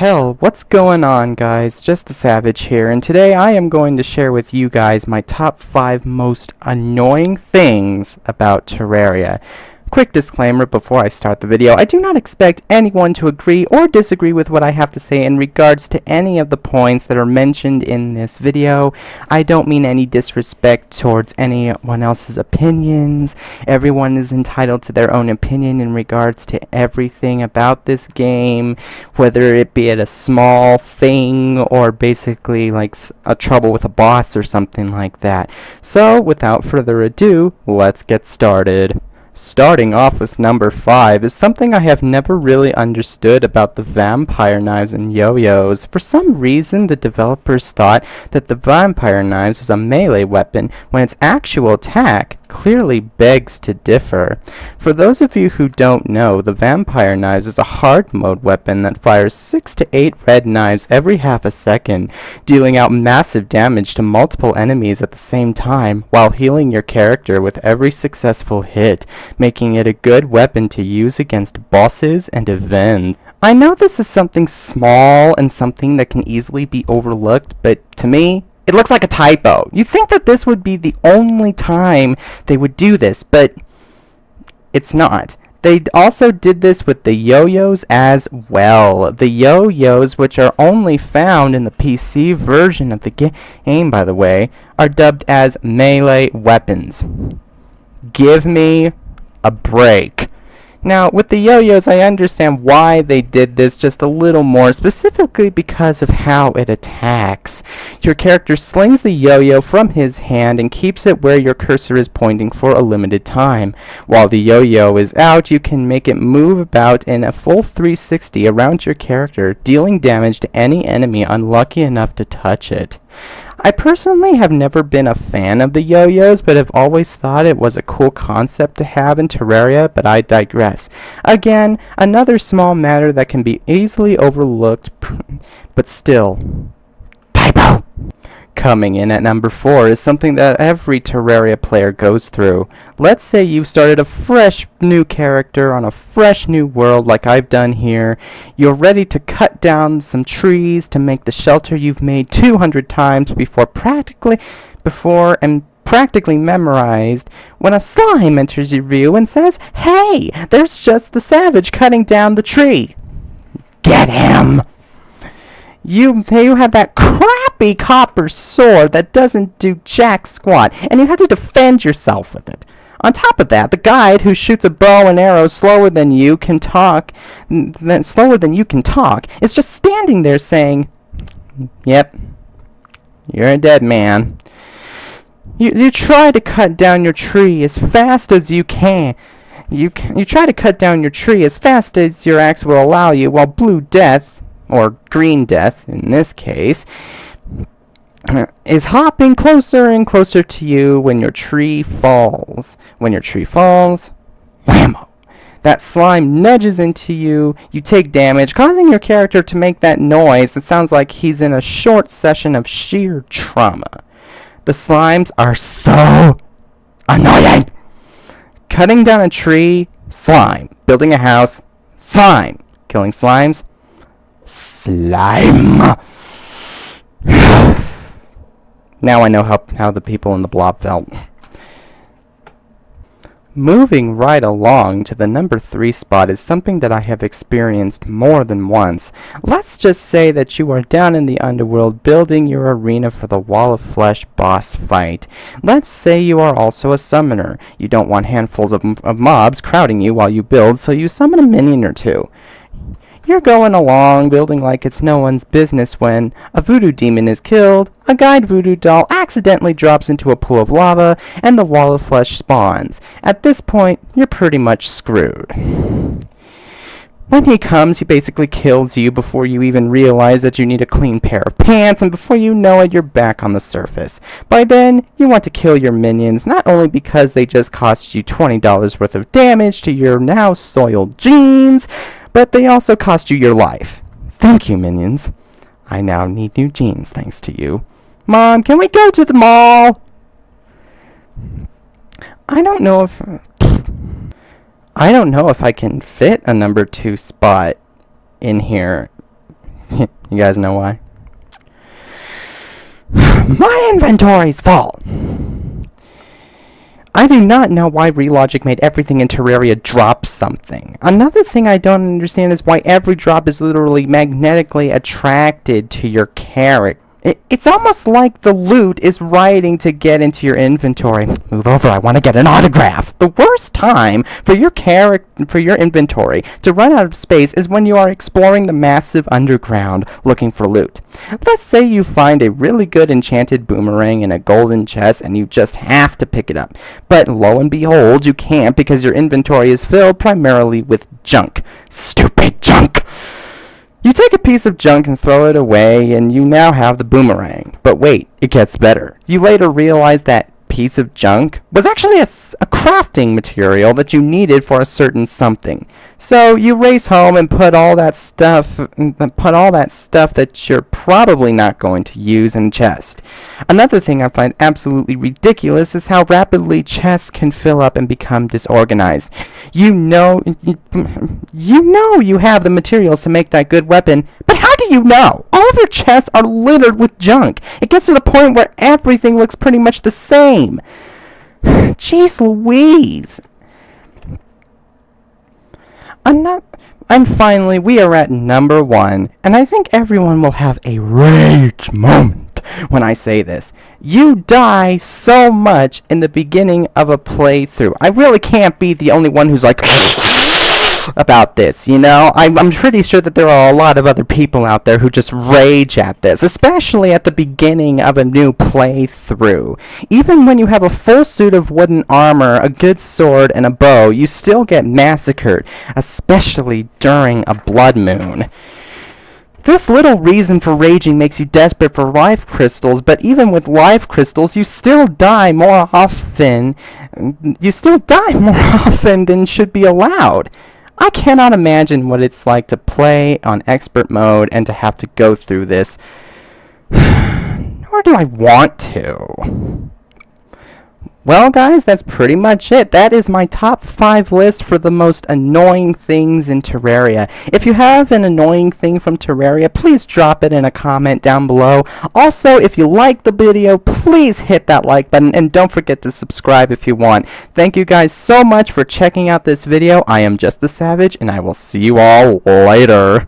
hell, what's going on, guys? Just the Savage here, and today I am going to share with you guys my top 5 most annoying things about Terraria. Quick disclaimer before I start the video, I do not expect anyone to agree or disagree with what I have to say in regards to any of the points that are mentioned in this video. I don't mean any disrespect towards anyone else's opinions. Everyone is entitled to their own opinion in regards to everything about this game, whether it be a small thing or basically like a trouble with a boss or something like that. So, without further ado, let's get started. Starting off with number 5 is something I have never really understood about the vampire knives and yo-yos. For some reason, the developers thought that the vampire knives was a melee weapon when its actual attack clearly begs to differ. For those of you who don't know, the vampire knives is a hard mode weapon that fires 6 to 8 red knives every half a second, dealing out massive damage to multiple enemies at the same time while healing your character with every successful hit, making it a good weapon to use against bosses and events. I know this is something small and something that can easily be overlooked, but to me, it looks like a typo. You'd think that this would be the only time they would do this, but it's not. They also did this with the yo-yos as well. The yo-yos, which are only found in the PC version of the game, by the way, are dubbed as melee weapons. Give me a break. Now, with the yo-yos, I understand why they did this just a little more, specifically because of how it attacks. Your character slings the yo-yo from his hand and keeps it where your cursor is pointing for a limited time. While the yo-yo is out, you can make it move about in a full 360 around your character, dealing damage to any enemy unlucky enough to touch it. I personally have never been a fan of the yo-yos, but have always thought it was a cool concept to have in Terraria, but I digress. Again, another small matter that can be easily overlooked, but still, typo! Coming in at number 4 is something that every Terraria player goes through. Let's say you've started a fresh new character on a fresh new world like I've done here. You're ready to cut down some trees to make the shelter you've made 200 times practically memorized when a slime enters your view and says, "Hey, there's just the Savage cutting down the tree." Get him! You have that crappy copper sword that doesn't do jack squat, and you have to defend yourself with it. On top of that, the guide who shoots a bow and arrow slower than you can talk, is just standing there saying, "Yep, you're a dead man." You try to cut down your tree as fast as you can. You try to cut down your tree as fast as your axe will allow you, while Blue Death, or Green Death in this case, is hopping closer and closer to you when your tree falls. When your tree falls, whammo! That slime nudges into you, you take damage, causing your character to make that noise that sounds like he's in a short session of sheer trauma. The slimes are so annoying! Cutting down a tree, slime. Building a house, slime. Killing slimes, slime. Now I know how the people in the blob felt. Moving right along to the number 3 spot is something that I have experienced more than once. Let's just say that you are down in the underworld building your arena for the Wall of Flesh boss fight. Let's say you are also a summoner. You don't want handfuls of mobs crowding you while you build, so you summon a minion or two. You're going along, building like it's no one's business when a voodoo demon is killed, a guide voodoo doll accidentally drops into a pool of lava, and the Wall of Flesh spawns. At this point, you're pretty much screwed. When he comes, he basically kills you before you even realize that you need a clean pair of pants, and before you know it, you're back on the surface. By then, you want to kill your minions, not only because they just cost you $20 worth of damage to your now soiled jeans, but they also cost you your life. Thank you, minions. I now need new jeans thanks to you. Mom, can we go to the mall? I don't know if I can fit a number 2 spot in here. You guys know why? My inventory's full! I do not know why Relogic made everything in Terraria drop something. Another thing I don't understand is why every drop is literally magnetically attracted to your character. It's almost like the loot is writing to get into your inventory. Move over, I want to get an autograph. The worst time for your inventory to run out of space is when you are exploring the massive underground looking for loot. Let's say you find a really good enchanted boomerang in a golden chest and you just have to pick it up. But lo and behold, you can't because your inventory is filled primarily with junk. Stupid junk! You take a piece of junk and throw it away, and you now have the boomerang. But wait, it gets better. You later realize that piece of junk was actually a crafting material that you needed for a certain something. So you race home and put all that stuff that you're probably not going to use in chest. Another thing I find absolutely ridiculous is how rapidly chests can fill up and become disorganized. You know you have the materials to make that good weapon, but how do you know? All of your chests are littered with junk. It gets to the point where everything looks pretty much the same. Jeez Louise. And finally, we are at number 1, and I think everyone will have a rage moment when I say this. You die so much in the beginning of a playthrough. I really can't be the only one who's like about this, you know? I'm pretty sure that there are a lot of other people out there who just rage at this, especially at the beginning of a new playthrough. Even when you have a full suit of wooden armor, a good sword, and a bow, you still get massacred, especially during a blood moon. This little reason for raging makes you desperate for life crystals, but even with life crystals, you still die more often than should be allowed. I cannot imagine what it's like to play on expert mode and to have to go through this. Nor do I want to. Well, guys, that's pretty much it. That is my top 5 list for the most annoying things in Terraria. If you have an annoying thing from Terraria, please drop it in a comment down below. Also, if you like the video, please hit that like button, and don't forget to subscribe if you want. Thank you guys so much for checking out this video. I am Just the Savage, and I will see you all later.